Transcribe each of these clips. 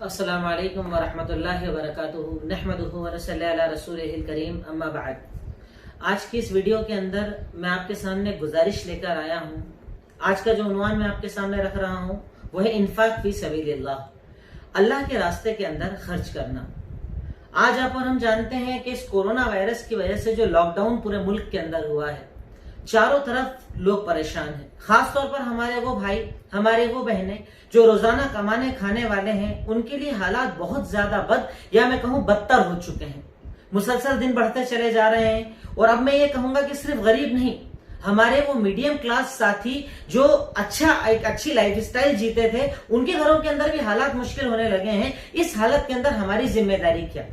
अस्सलामु अलैकुम वरहमतुल्लाहि वबरकातुहू नहमदुहू व नसल्ली अला रसूलिहिल करीम अम्मा बाद। आज की इस वीडियो के अंदर मैं आपके सामने गुजारिश लेकर आया हूँ। आज का जो उन्वान मैं आपके सामने रख रहा हूँ वो है इन्फाक फी सबीलिल्लाह, अल्लाह के रास्ते के अंदर खर्च करना। आज आप और हम जानते हैं कि इस कोरोना वायरस की वजह से जो लॉकडाउन पूरे मुल्क के अंदर हुआ है, चारों तरफ लोग परेशान हैं। खास तौर पर हमारे वो भाई, हमारे वो बहनें जो रोजाना कमाने खाने वाले हैं, उनके लिए हालात बहुत ज्यादा बद या मैं कहूँ बदतर हो चुके हैं। मुसलसल दिन बढ़ते चले जा रहे हैं। और अब मैं ये कहूंगा कि सिर्फ गरीब नहीं, हमारे वो मीडियम क्लास साथी जो एक अच्छी लाइफस्टाइल जीते थे, उनके घरों के अंदर भी हालात मुश्किल होने लगे हैं। इस हालत के अंदर हमारी जिम्मेदारी क्या?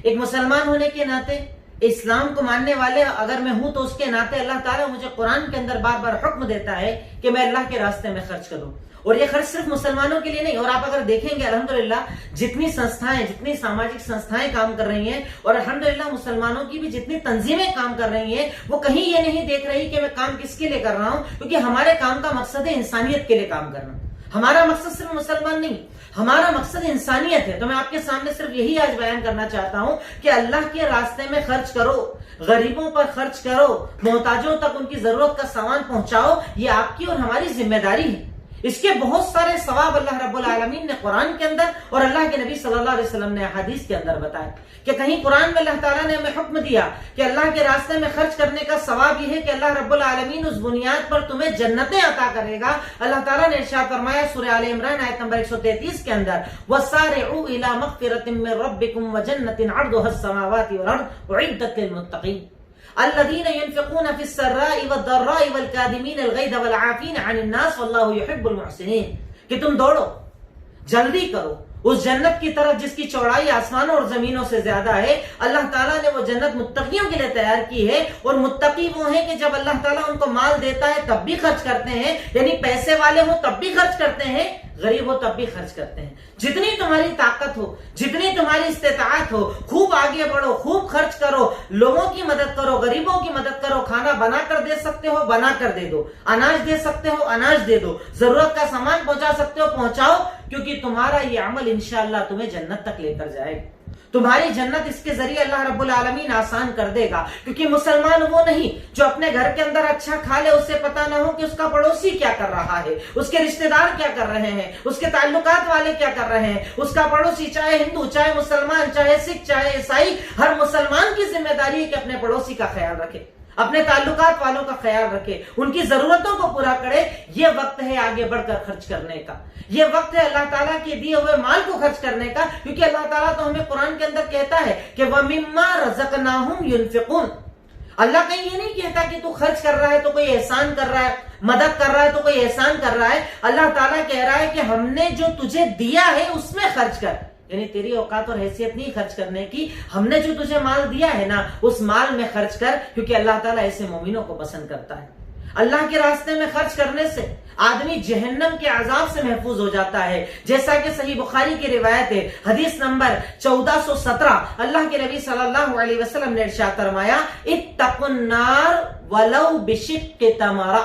एक मुसलमान होने के नाते, इस्लाम को मानने वाले अगर मैं हूं तो उसके नाते अल्लाह ताला मुझे कुरान के अंदर बार बार हुक्म देता है कि मैं अल्लाह के रास्ते में खर्च करूं। और ये खर्च सिर्फ मुसलमानों के लिए नहीं। और आप अगर देखेंगे अल्हम्दुलिल्लाह जितनी संस्थाएं, जितनी सामाजिक संस्थाएं काम कर रही हैं, और अल्हम्दुलिल्लाह मुसलमानों की भी जितनी तंजीमें काम कर रही हैं, वो कहीं ये नहीं देख रही कि मैं काम किसके लिए कर रहा हूं, क्योंकि हमारे काम का मकसद है इंसानियत के लिए काम करना। हमारा मकसद सिर्फ मुसलमान नहीं, हमारा मकसद इंसानियत है। तो मैं आपके सामने सिर्फ यही आज बयान करना चाहता हूं कि अल्लाह के रास्ते में खर्च करो, गरीबों पर खर्च करो, मोहताजों तक उनकी जरूरत का सामान पहुंचाओ। ये आपकी और हमारी जिम्मेदारी है। इसके बहुत सारे सवाब अल्लाह रब्बुल आलमीन ने कुरान के अंदर और अल्लाह के नबी सल्लल्लाहु अलैहि वसल्लम ने हदीस के अंदर बताया कि कहीं कुरान में अल्लाह ताला ने हमें हुक्म दिया कि अल्लाह के रास्ते में खर्च करने का सवाब यह है कि अल्लाह रब्बुल आलमीन उस बुनियाद पर तुम्हें जन्नतें अता करेगा। अल्लाह ताला ने इरशाद फरमाया सूरह आले इमरान आयत नंबर 133 के अंदर, वसारिउ इला मगफिरतिन मिन रब्बिकुम व जन्नतिन अर्दुहस समावाति वल अर्द उइद्दत लिल मुत्तकीन अल्लज़ीना युनफ़िक़ूना फ़िस्सर्राइ वद्दर्राइ वल्काज़िमीनल ग़ैज़ वलआफ़ीना अनिन नास वल्लाहु युहिब्बुल मुहसिनीन। कि तुम दौड़ो, जल्दी करो उस जन्नत की तरफ जिसकी चौड़ाई आसमानों और जमीनों से ज्यादा है। अल्लाह ताला ने वो जन्नत मुत्तकियों के लिए तैयार की है। और मुत्तकी वो है कि जब अल्लाह ताला उनको माल देता है तब भी खर्च करते हैं, यानी पैसे वाले हो तब भी खर्च करते हैं, गरीब हो तब भी खर्च करते हैं। जितनी तुम्हारी ताकत हो, जितनी तुम्हारी इस्तेताअत हो, खूब आगे बढ़ो, खूब खर्च करो, लोगों की मदद करो, गरीबों की मदद करो। खाना बना कर दे सकते हो, बना कर दे दो। अनाज दे सकते हो, अनाज दे दो। जरूरत का सामान पहुंचा सकते हो, पहुंचाओ, क्योंकि तुम्हारा ये अमल इंशाअल्लाह तुम्हें जन्नत तक लेकर जाएगा। तुम्हारी जन्नत इसके जरिए अल्लाह रब्बुल आलमीन आसान कर देगा। क्योंकि मुसलमान वो नहीं जो अपने घर के अंदर अच्छा खा ले, उससे पता ना हो कि उसका पड़ोसी क्या कर रहा है, उसके रिश्तेदार क्या कर रहे हैं, उसके ताल्लुकात वाले क्या कर रहे हैं। उसका पड़ोसी चाहे हिंदू, चाहे मुसलमान, चाहे सिख, चाहे ईसाई, हर मुसलमान की जिम्मेदारी है कि अपने पड़ोसी का ख्याल रखे, अपने ताल्लुकात वालों का ख्याल रखे, उनकी जरूरतों को पूरा करे। ये वक्त है आगे बढ़कर खर्च करने का, ये वक्त है अल्लाह ताला के दिए हुए माल को खर्च करने का। क्योंकि अल्लाह ताला तो हमें कुरान के अंदर कहता है कि वमिम्मा रज़क़नाहुम युनफ़िक़ून। अल्लाह कहीं ये नहीं कहता कि तू खर्च कर रहा है तो कोई एहसान कर रहा है, मदद कर रहा है तो कोई एहसान कर रहा है। अल्लाह ताला कह रहा है कि हमने जो तुझे दिया है उसमें खर्च कर, यानी तेरी औकात और हैसियत नहीं खर्च करने की, हमने जो तुझे माल दिया है ना उस माल में खर्च कर। क्योंकि अल्लाह ताला ऐसे मोमिनों को पसंद करता है। अल्लाह के रास्ते में खर्च करने से आदमी जहन्नम के अजाब से महफूज हो जाता है। जैसा कि सही बुखारी की रिवायत है, हदीस नंबर 1417, अल्लाह के नबी सल्लल्लाहु अलैहि वसल्लम ने इरशाद फरमाया, इत्तकुन नार वलौ बिशिक्कि तमरा।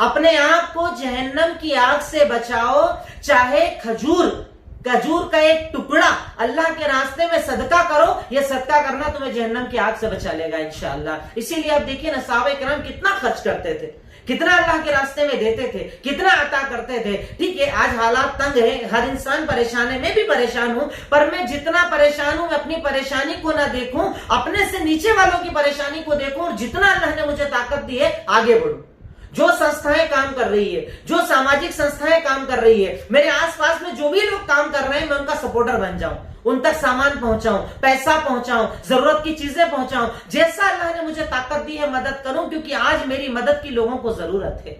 अपने आप को जहन्नम की आग से बचाओ, चाहे खजूर का एक टुकड़ा अल्लाह के रास्ते में सदका करो। यह सदका करना तुम्हें जहन्नम की आग से बचा लेगा इंशाअल्लाह। इसीलिए आप देखिए ना, सहाबा किराम कितना खर्च करते थे, कितना अल्लाह के रास्ते में देते थे, कितना अता करते थे। ठीक है, आज हालात तंग है, हर इंसान परेशान है, मैं भी परेशान हूं, पर मैं जितना परेशान हूं, मैं अपनी परेशानी को ना देखूं, अपने से नीचे वालों की परेशानी को देखूं, और जितना अल्लाह ने मुझे ताकत दी है आगे बढ़ूं। जो संस्थाएं काम कर रही है, जो सामाजिक संस्थाएं काम कर रही है, मेरे आसपास में जो भी लोग काम कर रहे हैं, मैं उनका सपोर्टर बन जाऊं, उन तक सामान पहुंचाऊं, पैसा पहुंचाऊं, जरूरत की चीजें पहुंचाऊं। जैसा अल्लाह ने मुझे ताकत दी है मदद करूं, क्योंकि आज मेरी मदद की लोगों को जरूरत है।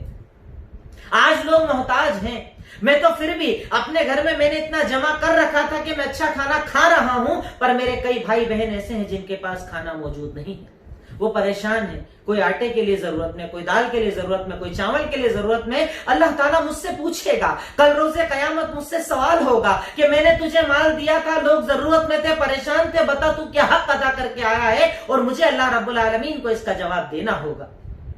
आज लोग मोहताज हैं। मैं तो फिर भी अपने घर में मैंने इतना जमा कर रखा था कि मैं अच्छा खाना खा रहा हूं, पर मेरे कई भाई बहन ऐसे हैं जिनके पास खाना मौजूद नहीं है, वो परेशान है। कोई आटे के लिए जरूरत में, कोई दाल के लिए जरूरत में, कोई चावल के लिए जरूरत में। अल्लाह ताला मुझसे पूछेगा कल रोजे कयामत, मुझसे सवाल होगा कि मैंने तुझे माल दिया था, लोग जरूरत में थे, परेशान थे, बता तू क्या हक अदा करके आया है। और मुझे अल्लाह रब्बुल आलमीन को इसका जवाब देना होगा।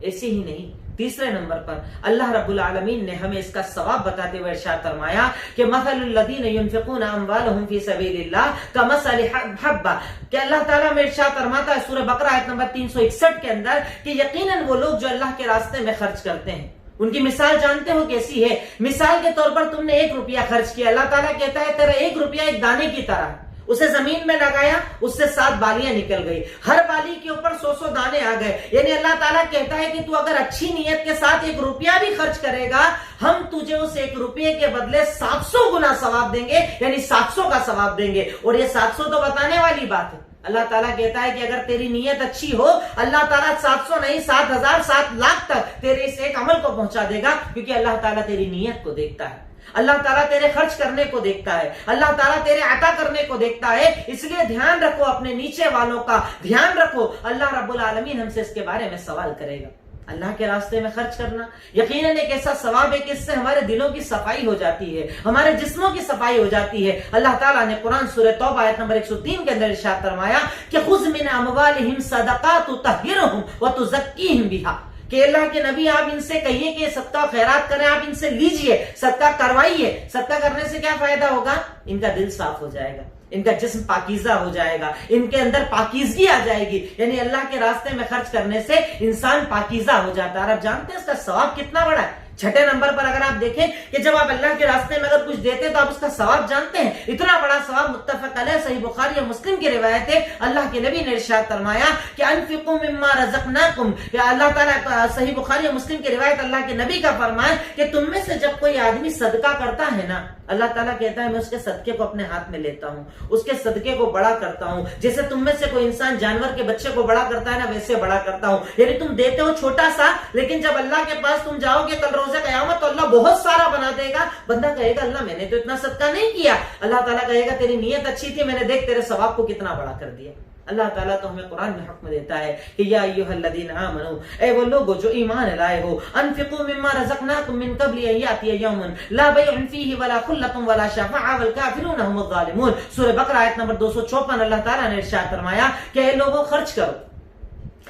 ऐसे ही नहीं, तीसरे नंबर पर अल्लाह रब्बुल आलमीन ने हमें इसका सवाब बताते हुए इरशाद फरमाया कि मसलुल लज़ीना युनफ़िक़ूना अम्वालहुम फ़ी सबीलिल्लाह कमसलि हब्बा, कि अल्लाह ताला में इरशाद फरमाता है सूरह बकरा आयत नंबर 361 के अंदर कि यकीनन वो लोग जो अल्लाह के रास्ते में खर्च करते हैं, उनकी मिसाल जानते हो कैसी है? मिसाल के तौर पर तुमने 1 रुपया खर्च किया, अल्लाह ताला कहता है तेरा 1 रुपया एक दाने की तरह, उसे जमीन में लगाया, उससे 7 बालियां निकल गई, हर बाली के ऊपर 100 दाने आ गए। यानी अल्लाह ताला कहता है कि तू अगर अच्छी नीयत के साथ 1 रुपया भी खर्च करेगा, हम तुझे उस 1 रुपये के बदले 700 गुना सवाब देंगे, यानी 700 का सवाब देंगे। और ये 700 तो बताने वाली बात है। अल्लाह ताला कहता है कि अगर तेरी नीयत अच्छी हो, अल्लाह ताला 700 नहीं 7,000 7 लाख तक तेरे इस एक अमल को पहुंचा देगा, क्योंकि अल्लाह ताला तेरी नीयत को देखता है, अल्लाह ताला तेरे खर्च करने को देखता है, अल्लाह ताला तेरे अता करने को देखता है। इसलिए ध्यान रखो, अपने नीचे वालों का ध्यान रखो, अल्लाह रब्बुल आलमीन हमसे इसके बारे में सवाल करेगा। अल्लाह के रास्ते में खर्च करना यकीनन एक ऐसा सवाब है कि इससे हमारे दिलों की सफाई हो जाती है, हमारे जिस्मों की सफाई हो जाती है। अल्लाह ताला ने कुरान सूरह तौबा आयत नंबर 103 के अंदर इरशाद फरमाया कि खुज़ मिन अमवालिहिम सदक़ात तुतहिरुहुम व तुज़क्कीहिम बिहा, कि अल्लाह के नबी आप इनसे कहिए कि सदका खैरात करें, आप इनसे लीजिए, सदका करवाइए। सदका करने से क्या फायदा होगा? इनका दिल साफ हो जाएगा, इनका जिस्म पाकीज़ा हो जाएगा, इनके अंदर पाकीज़गी आ जाएगी। यानी अल्लाह के रास्ते में खर्च करने से इंसान पाकीज़ा हो जाता है। और आप जानते हैं इसका सवाब कितना बड़ा है? 6ठे नंबर पर अगर आप देखें कि जब आप अल्लाह के रास्ते में अगर कुछ देते तो आप उसका सवाब जानते हैं, इतना बड़ा सवाब मुत्तफक अलैह सही बुखारी और मुस्लिम की रिवायत है। अल्लाह के नबी ने इरशाद फरमाया कि अनफिकू मिम्मा रज़क़नाकुम, अल्लाह ताला सही बुखारी और मुस्लिम की रिवायत अल्लाह के नबी का फरमान कि तुम में से जब कोई आदमी सदका करता है ना, अल्लाह ताला कहता है मैं उसके सदके को अपने हाथ में लेता हूँ, उसके सदके को बड़ा करता हूँ। जैसे तुम में से कोई इंसान जानवर के बच्चे को बड़ा करता है ना, वैसे बड़ा करता हूँ। यानी तुम देते हो छोटा सा, लेकिन जब अल्लाह के पास तुम जाओगे कल रोज़े क़यामत तो अल्लाह बहुत सारा बना देगा। बंदा कहेगा अल्लाह मैंने तो इतना सदका नहीं किया, अल्लाह ताला कहेगा तेरी नीयत अच्छी थी, मैंने देख तेरे सवाब को कितना बड़ा कर दिया। अल्लाह ताला तो हमें कुरान में हुक्म देता है कि या अय्युहल्लज़ीना आमनू, ए वो लोगो जो ईमान लाए हो, अनफिकू मिम्मा रज़क़नाकुम मिन क़ब्लि अन यातिया यौमुन ला बैउन फीहि वला खुल्लतुन वला शफ़ाअ वल काफ़िरून हुमुज़ ज़ालिमून। सूरह बकरा आयत नंबर 254 अल्लाह ताला ने इरशाद फरमाया कि ए लोगों खर्च करो,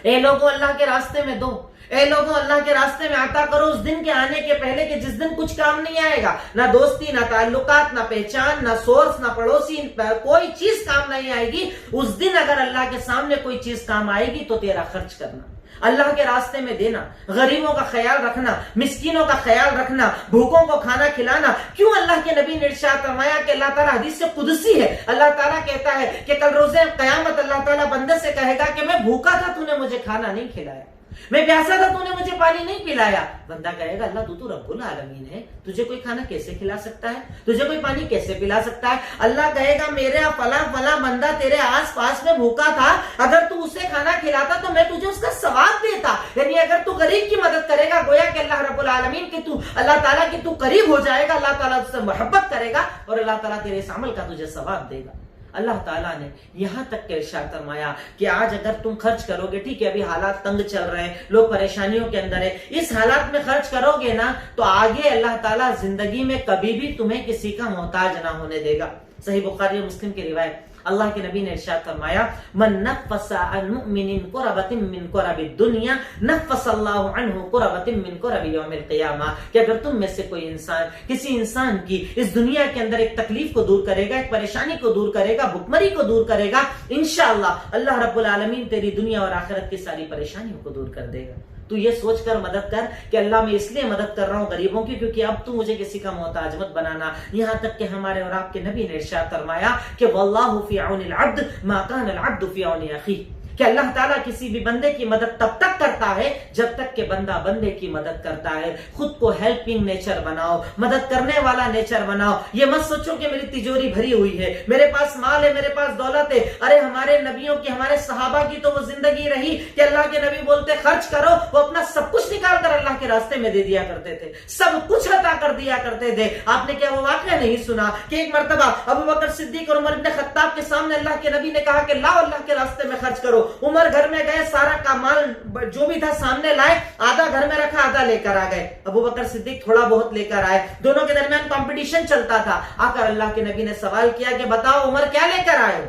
ए लोगों अल्लाह के रास्ते में दो, ए लोगों अल्लाह के रास्ते में आता करो उस दिन के आने के पहले कि जिस दिन कुछ काम नहीं आएगा, ना दोस्ती, ना ताल्लुकात, ना पहचान, ना सोर्स, ना पड़ोसी, कोई चीज काम नहीं आएगी। उस दिन अगर अल्लाह के सामने कोई चीज काम आएगी तो तेरा खर्च करना, अल्लाह के रास्ते में देना, गरीबों का ख्याल रखना, मिस्कीनों का ख्याल रखना, भूखों को खाना खिलाना। क्यों? अल्लाह के नबी ने इरशाद फरमाया कि अल्लाह ताला हदीस से कुदसी है, अल्लाह ताला कहता है कि कल रोज़े क़यामत अल्लाह ताला बंदे से कहेगा कि मैं भूखा था, तूने मुझे खाना नहीं खिलाया, मैं प्यासा था, तूने मुझे पानी नहीं पिलाया। बंदा कहेगा अल्लाह तू तो रब्बुल आलमीन है, तुझे कोई खाना कैसे खिला सकता है, तुझे कोई पानी कैसे पिला सकता है? अल्लाह कहेगा मेरे फला फला बंदा तेरे आस पास में भूखा था, अगर तू उसे खाना खिलाता तो मैं तुझे उसका सवाब देता। यानी अगर तू गरीब की मदद करेगा, गोया कि अल्लाह रब्बुल आलमीन की तू अल्लाह ताला की तू करीब हो जाएगा, अल्लाह ताला तुझसे मोहब्बत करेगा और अल्लाह ताला तेरे इस अमल का तुझे सवाब देगा। अल्लाह ताला ने यहां तक के इरशाद फरमाया कि आज अगर तुम खर्च करोगे, ठीक है अभी हालात तंग चल रहे हैं, लोग परेशानियों के अंदर है, इस हालात में खर्च करोगे ना तो आगे अल्लाह ताला जिंदगी में कभी भी तुम्हें किसी का मोहताज ना होने देगा। सही बुखारी और मुस्लिम की रिवायत अल्लाह के नबी ने इरशाद फरमाया मन नफ़सा अन मुमिनिन कुरबतिन मिन कुरबि दुनिया नफ़सल्लाहु अन्हु कुरबतिन मिन कुरबि यौमिल क़ियामा, कि अगर तुम में से कोई इंसान किसी इंसान की इस दुनिया के अंदर एक तकलीफ को दूर करेगा, एक परेशानी को दूर करेगा, भुखमरी को दूर करेगा, इंशाअल्लाह अल्लाह रब्बुल आलमीन तेरी दुनिया और आखिरत की सारी परेशानियों को दूर कर देगा। तू ये सोचकर मदद कर कि अल्लाह मैं इसलिए मदद कर रहा हूं गरीबों की क्योंकि अब तू मुझे किसी का मोहताज मत बनाना। यहां तक कि हमारे और आपके नबी ने इरशाद फरमाया कि वल्लाहु फी औनिल अब्द मा कान अल अब्दु फी औनि अखी, कि अल्लाह ताला किसी भी बंदे की मदद तब तक करता है जब तक कि बंदा बंदे की मदद करता है। खुद को हेल्पिंग नेचर बनाओ, मदद करने वाला नेचर बनाओ। ये मत सोचो कि मेरी तिजोरी भरी हुई है, मेरे पास माल है, मेरे पास दौलत है। अरे हमारे नबियों की, हमारे सहाबा की तो वो जिंदगी रही कि अल्लाह के नबी बोलते खर्च करो, वो अपना सब कुछ निकाल कर अल्लाह के रास्ते में दे दिया करते थे, सब कुछ अता कर दिया करते थे। आपने क्या वो वाकया नहीं सुना कि एक मर्तबा अबू बकर सिद्दीक और उमर इब्न खत्ताब के सामने अल्लाह के नबी ने कहा कि लाओ अल्लाह के रास्ते में खर्च करो। उमर घर में गए, सारा का माल जो भी था सामने लाए, आधा घर में रखा, आधा लेकर आ गए। अबू बकर सिद्दीक थोड़ा बहुत लेकर आए, दोनों के दरमियान कंपटीशन चलता था। आकर अल्लाह के नबी ने सवाल किया कि बताओ उमर क्या लेकर आए?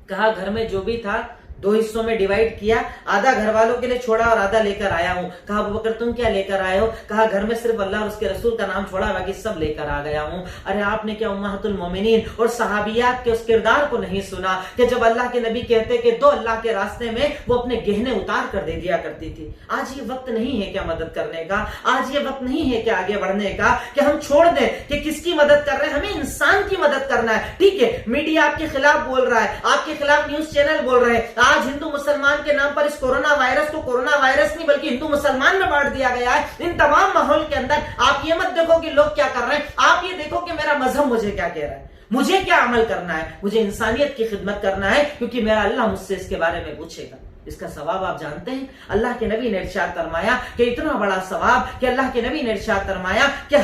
कहा घर में जो भी था दो हिस्सों में डिवाइड किया, आधा घर वालों के लिए छोड़ा और आधा लेकर आया हूं। कहा अबू बकर तुम क्या लेकर आए हो? कहा घर में सिर्फ अल्लाह और उसके रसूल का नाम छोड़ा, बाकी सब लेकर आ गया हूं। अरे आपने क्या उम्महातुल मोमिनीन और सहाबियात के उस किरदार को नहीं सुना कि जब अल्लाह के नबी कहते कि दो अल्लाह के रास्ते में वो अपने गहने उतार कर दे दिया करती थी। आज ये वक्त नहीं है क्या मदद करने का? आज ये वक्त नहीं है क्या आगे बढ़ने का कि हम छोड़ दें कि किसकी मदद कर रहे हैं? हमें इंसान की मदद करना है। ठीक है, मीडिया आपके खिलाफ बोल रहा है, आपके खिलाफ न्यूज चैनल बोल रहे हैं, आज हिंदू मुसलमान के नाम पर इस कोरोना वायरस को कोरोना वायरस नहीं बल्कि हिंदू मुसलमान में बांट दिया गया है। इन तमाम माहौल के अंदर आप ये मत देखो कि लोग क्या कर रहे हैं, आप ये देखो कि मेरा मजहब मुझे क्या कह रहा है, मुझे क्या अमल करना है। मुझे इंसानियत की खिदमत करना है क्योंकि मेरा अल्लाह मुझसे इसके बारे में पूछेगा। इसका सवाब आप जानते हैं? अल्लाह के नबी ने इरशाद फरमाया कि इतना बड़ा सवाब कि अल्लाह के नबी ने इरशाद फरमाया कि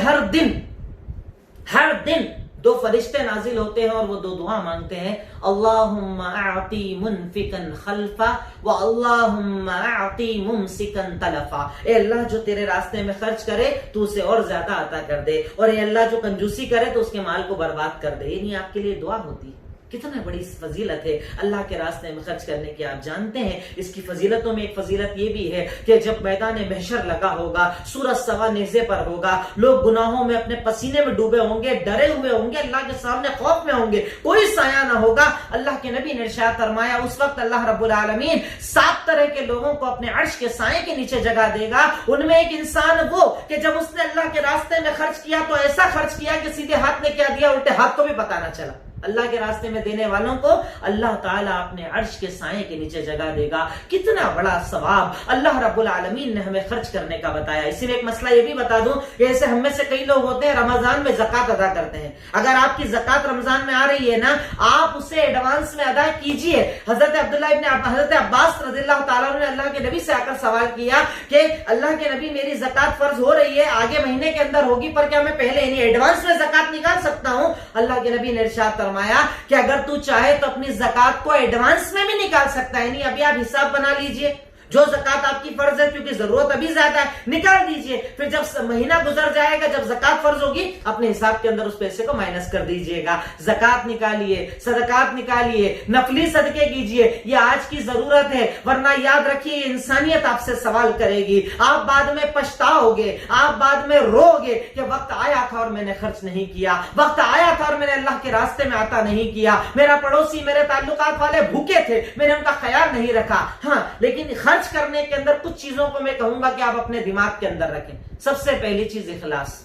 हर दिन दो फरिश्ते नाजिल होते हैं और वो दो दुआ मांगते हैं, अल्लाहुम्मा आती मुनफिकन खल्फा व अल्लाहुम्मा आती मुमसिकन तलफा। ए अल्लाह जो तेरे रास्ते में खर्च करे तू उसे और ज्यादा अता कर दे, और ए अल्लाह जो कंजूसी करे तो उसके माल को बर्बाद कर दे। ये नहीं आपके लिए दुआ होती? कितना बड़ी फजीलत है अल्लाह के रास्ते में खर्च करने की। आप जानते हैं इसकी फजीलतों में एक फजीलत ये भी है कि जब मैदान महशर लगा होगा, सूरज सवा नेज़े पर होगा, लोग गुनाहों में अपने पसीने में डूबे होंगे, डरे हुए होंगे, अल्लाह के सामने खौफ में होंगे, कोई साया ना होगा। अल्लाह के नबी ने इरशाद फरमाया उस वक्त अल्लाह रब्बुल आलमीन 7 तरह के लोगों को अपने अर्श के साए के नीचे जगह देगा। उनमें एक इंसान वो कि जब उसने अल्लाह के रास्ते में खर्च किया तो ऐसा खर्च किया कि सीधे हाथ ने क्या दिया उल्टे हाथ को भी पता ना चला। अल्लाह के रास्ते में देने वालों को अल्लाह ताला अपने अर्श के साए के नीचे जगह देगा। कितना बड़ा सवाब अल्लाह रब्बुल आलमीन ने हमें खर्च करने का बताया। इसी में एक मसला ये भी बता दूं कि ऐसे हम में से कई लोग होते हैं रमजान में ज़कात अदा करते हैं। अगर आपकी ज़कात रमजान में आ रही है ना, आप उसे एडवांस में अदा कीजिए। हजरत अब्बास रज़ियल्लाहु ताला ने अल्लाह के नबी से आकर सवाल किया कि अल्लाह के नबी मेरी ज़कात फर्ज हो रही है, आगे महीने के अंदर होगी, पर क्या मैं पहले यानी एडवांस में ज़कात निकाल सकता हूं? अल्लाह के नबी ने इरशाद फरमाया कि अगर तू चाहे तो अपनी ज़कात को एडवांस में भी निकाल सकता है। नहीं, अभी आप हिसाब बना लीजिए, जो ज़कात आपकी फर्ज है क्योंकि जरूरत अभी ज्यादा है, निकाल दीजिए। फिर जब महीना गुजर जाएगा, जब ज़कात फर्ज होगी, अपने हिसाब के अंदर उस पैसे को माइनस कर दीजिएगा। ज़कात निकालिए, सदकात निकालिए, नफली सदके कीजिए, ये आज की जरूरत है। वरना याद रखिए इंसानियत आपसे सवाल करेगी, आप बाद में पछताओगे, आप बाद में रोगे कि वक्त आया था और मैंने खर्च नहीं किया, वक्त आया था और मैंने अल्लाह के रास्ते में आता नहीं किया, मेरा पड़ोसी, मेरे ताल्लुकात वाले भूखे थे, मैंने उनका ख्याल नहीं रखा। हाँ, लेकिन खर्च करने के अंदर कुछ चीजों को मैं कहूंगा कि आप अपने दिमाग के अंदर रखें। सबसे पहली चीज इखलास।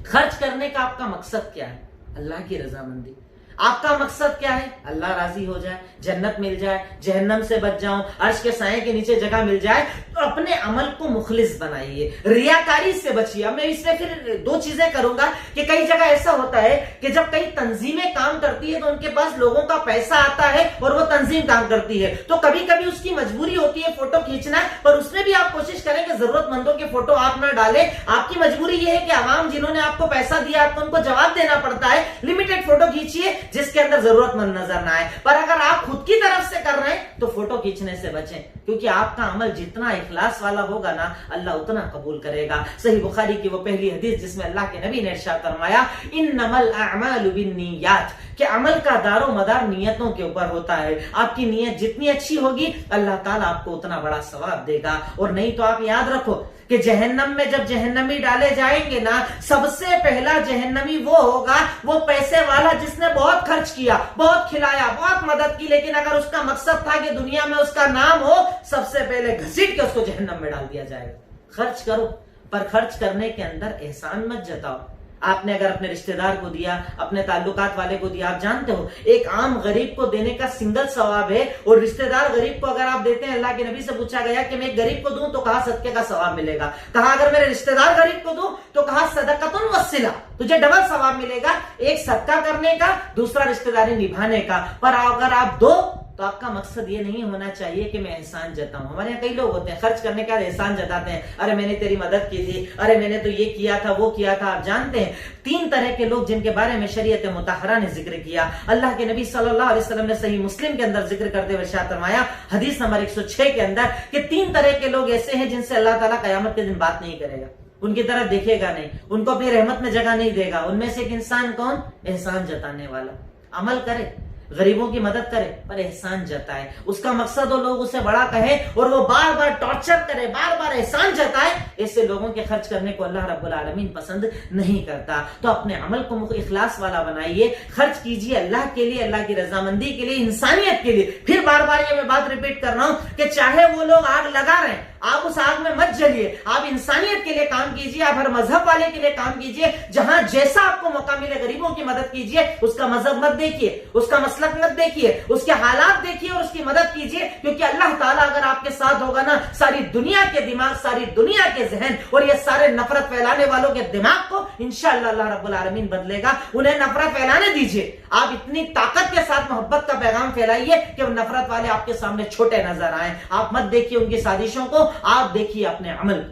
खर्च करने का आपका मकसद क्या है? अल्लाह की रजामंदी। आपका मकसद क्या है? अल्लाह राजी हो जाए, जन्नत मिल जाए, जहन्नम से बच जाऊं, अर्श के साए के नीचे जगह मिल जाए। तो अपने अमल को मुखलिस बनाइए, रियाकारी से बचिए। मैं इसमें फिर 2 चीजें करूंगा कि कई जगह ऐसा होता है कि जब कई तंजीमें काम करती है तो उनके पास लोगों का पैसा आता है और वो तंजीम काम करती है, तो कभी कभी उसकी मजबूरी होती है फोटो खींचना, पर उसमें भी आप कोशिश करें कि जरूरतमंदों के फोटो आप ना डालें। आपकी मजबूरी ये है कि आवाम जिन्होंने आपको पैसा दिया आपको उनको जवाब देना पड़ता है। लिमिटेड फोटो खींचिए जिसके अंदर जरूरतमंद नजर ना आए। पर अगर आप खुद की तरफ से कर रहे हैं तो फोटो खींचने से बचें, क्योंकि आपका अमल जितना इखलास वाला होगा ना, अल्लाह उतना कबूल करेगा। सही बुखारी की वो पहली हदीस जिसमें अल्लाह के नबी ने इरशाद फरमाया, इन्नमल अअमालु बिन्नियात, कि अमल का दारो मदार नियतों के ऊपर होता है। आपकी नियत जितनी अच्छी होगी अल्लाह ताला आपको उतना बड़ा सवाब देगा। और नहीं तो आप याद रखो कि जहन्नम में जब जहन्नमी डाले जाएंगे ना, सबसे पहला जहन्नमी वो होगा, वो पैसे वाला जिसने बहुत खर्च किया, बहुत खिलाया, बहुत मदद की, लेकिन अगर उसका मकसद था कि दुनिया में उसका नाम हो, सबसे पहले घसीट के उसको जहन्नम में डाल दिया जाएगा। खर्च करो, पर खर्च करने के अंदर एहसान मत जताओ। आपने अगर अपने रिश्तेदार को दिया, अपने ताल्लुकात वाले को दिया, आप जानते हो एक आम गरीब को देने का सिंगल सवाब है, और रिश्तेदार गरीब को अगर आप देते हैं, अल्लाह के नबी से पूछा गया कि मैं एक गरीब को दूं तो कहा सदके का सवाब मिलेगा, कहा अगर मेरे रिश्तेदार गरीब को दूं तो कहा सदकतुन वस्सिला, तुझे डबल सवाब मिलेगा, एक सदका करने का, दूसरा रिश्तेदारी निभाने का। पर अगर आप दो तो आपका मकसद ये नहीं होना चाहिए कि मैं एहसान जताऊं। हमारे यहाँ कई लोग होते हैं खर्च करने के बाद एहसान जताते हैं, अरे मैंने तेरी मदद की थी, अरे मैंने तो ये किया था, वो किया था। आप जानते हैं 3 तरह के लोग जिनके बारे में शरीयत मुतहरा ने जिक्र किया, अल्लाह के नबी सल्लल्लाहु अलैहि वसल्लम ने सही मुस्लिम के अंदर जिक्र करते हुए इरशाद फरमाया हदीस नंबर 106 के अंदर कि 3 तरह के लोग ऐसे हैं जिनसे अल्लाह ताला कयामत के दिन बात नहीं करेगा, उनकी तरफ देखेगा नहीं, उनको अपनी रहमत में जगह नहीं देगा। उनमें से एक इंसान कौन? एहसान जताने वाला। अमल करे, गरीबों की मदद करे पर एहसान जताए, उसका मकसद हो लोग उसे बड़ा कहे और वो बार बार टॉर्चर करे, बार बार एहसान जताए, ऐसे लोगों के खर्च करने को अल्लाह रब्बुल आलमीन पसंद नहीं करता। तो अपने अमल को इखलास वाला बनाइए, खर्च कीजिए अल्लाह के लिए, अल्लाह की रजामंदी के लिए, इंसानियत के लिए। फिर बार बार ये मैं बात रिपीट कर रहा हूं कि चाहे वो लोग आग लगा रहे हैं, आप उस आग में मत जलिए, आप इंसानियत के लिए काम कीजिए, आप हर मजहब वाले के लिए काम कीजिए, जहां जैसा आपको मौका मिले गरीबों की मदद कीजिए। उसका मजहब मत देखिए, उसका मसलक मत देखिए, उसके हालात देखिए और उसकी मदद कीजिए, क्योंकि अल्लाह ताला अगर आपके साथ होगा ना, सारी दुनिया के दिमाग, सारी दुनिया के जहन और ये सारे नफरत फैलाने वालों के दिमाग को इंशाअल्लाह अल्लाह रब्बुल आलमीन बदलेगा। उन्हें नफरत फैलाने दीजिए, आप इतनी ताकत के साथ मोहब्बत का पैगाम फैलाइए कि नफरत वाले आपके सामने छोटे नजर आए। आप मत देखिए उनकी साजिशों को, आप देखिए अपने अमल।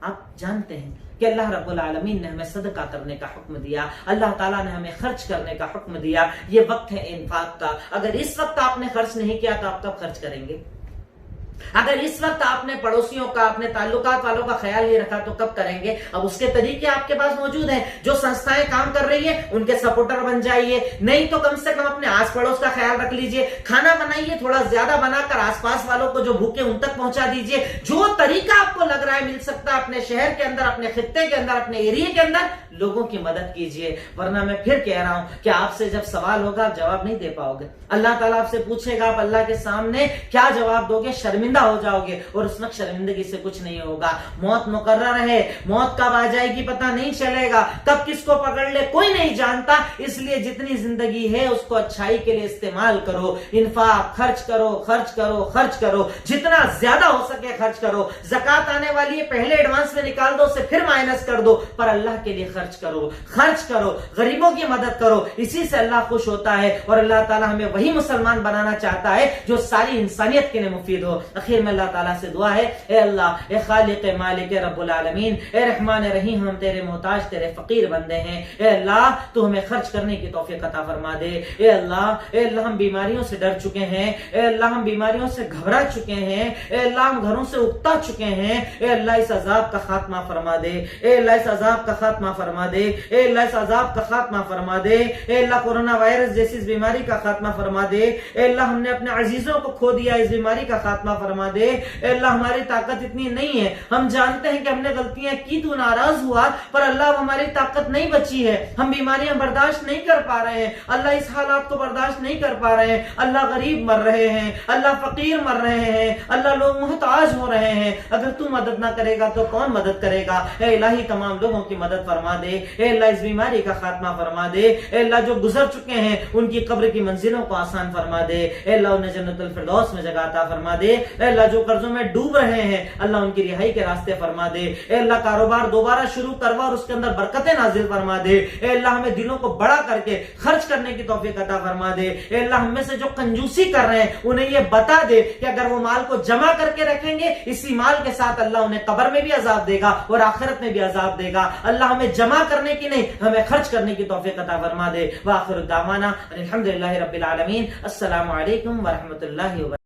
आप जानते हैं कि अल्लाह रब्बुल आलमीन ने हमें सदका करने का हुक्म दिया, अल्लाह ताला ने हमें खर्च करने का हुक्म दिया। ये वक्त है इन्फाक का। अगर इस वक्त आपने खर्च नहीं किया तो आप कब खर्च करेंगे? अगर इस वक्त आपने पड़ोसियों का, अपने ताल्लुकात वालों का ख्याल नहीं रखा तो कब करेंगे? अब उसके तरीके आपके पास मौजूद हैं। जो संस्थाएं काम कर रही है उनके सपोर्टर बन जाइए, नहीं तो कम से कम अपने आस पड़ोस का ख्याल रख लीजिए। खाना बनाइए, थोड़ा ज्यादा बनाकर आसपास वालों को जो भूखे उन तक पहुंचा दीजिए। जो तरीका आपको लग रहा है मिल सकता है अपने शहर के अंदर, अपने खित्ते के अंदर, अपने एरिया के अंदर, लोगों की मदद कीजिए। वरना मैं फिर कह रहा हूं कि आपसे जब सवाल होगा आप जवाब नहीं दे पाओगे। अल्लाह ताला आपसे पूछेगा, आप अल्लाह के सामने क्या जवाब दोगे? शर्मिंदा हो जाओगे और उस वक्त शर्मिंदगी से कुछ नहीं होगा। मौत मुकर्रर है, मौत कब आ जाएगी पता नहीं चलेगा, कब किसको पकड़ ले कोई नहीं जानता। इसलिए जितनी जिंदगी है उसको अच्छाई के लिए इस्तेमाल करो। इन्फाक, खर्च करो, खर्च करो, खर्च करो, जितना ज्यादा हो सके खर्च करो। ज़कात आने वाली है, पहले एडवांस में निकाल दो, उसे फिर माइनस कर दो, पर अल्लाह के लिए खर्च करो, खर्च करो, गरीबों की मदद करो। इसी से अल्लाह खुश होता है और अल्लाह ताला हमें वही मुसलमान बनाना चाहता है जो सारी इंसानियत के लिए मुफीद हो। आखिर में अल्लाह ताला से दुआ है, ए अल्लाह, ए खालिक मालिक रब्बुल आलमीन, ए रहमान रहीम, हम तेरे मोहताज, तेरे फकीर बंदे हैं। ए अल्लाह, तू हमें खर्च करने की तौफीक अता फरमा दे। ए अल्लाह, हम बीमारियों से डर चुके हैं। ए अल्लाह, हम बीमारियों से घबरा चुके हैं। ए अल्लाह, हम घरों से उकता चुके हैं। ए अल्लाह, इस अजाब का खात्मा फरमा दे। ए अल्लाह, इस अजाब का खात्मा फरमा दे। ए अल्लाह, इस अजाब का खात्मा फरमा दे। ए अल्लाह, कोरोना वायरस जैसी इस बीमारी का खात्मा फरमा दे। ए अल्लाह, हमने अपने अजीजों को खो दिया, इस बीमारी का खात्मा फरमा दे। ए अल्लाह, हमारी ताकत इतनी नहीं है, हम जानते हैं कि हमने गलतियां की, तू नाराज हुआ, पर अल्लाह हमारी ताकत नहीं बची है, हम बीमारियां बर्दाश्त नहीं कर पा रहे हैं। अल्लाह, इस हालात को बर्दाश्त नहीं कर पा रहे हैं। अल्लाह, गरीब मर रहे हैं, अल्लाह फकीर मर रहे हैं, अल्लाह लोग मुहताज हो रहे हैं। अगर तू मदद ना करेगा तो कौन मदद करेगा? ए इलाही, तमाम लोगों की मदद फरमा दे। ए अल्लाह, इस बीमारी का खात्मा फरमा दे। ए अल्लाह, जो गुजर चुके हैं उनकी कब्र की मंजिलों को आसान फरमा दे। ए अल्लाह, उन्हें जन्नतुल फिरदौस में जगह अता फरमा दे। ए अल्लाह, जो कर्जों में डूब रहे हैं अल्लाह उनकी रिहाई के रास्ते फरमा दे। ए अल्लाह, कारोबार दोबारा शुरू करवा और उसके अंदर बरकतें नाजिल फरमा दे। ए अल्लाह, हमें दिलों को बड़ा करके खर्च करने की तौफीक अता फरमा दे। ए अल्लाह, हम में से जो कंजूसी कर रहे हैं उन्हें ये बता दे कि अगर वो माल को जमा करके रखेंगे, इसी माल के साथ अल्लाह उन्हें कब्र में भी अजाब देगा और आखिरत में भी अजाब देगा। अल्लाह, हमें जमा करने की नहीं, हमें खर्च करने की तौफीक अता फरमा दे। व आखिर दावाना अल्हम्दुलिल्लाहि रब्बिल आलमीन। अस्सलामु अलैकुम व रहमतुल्लाहि व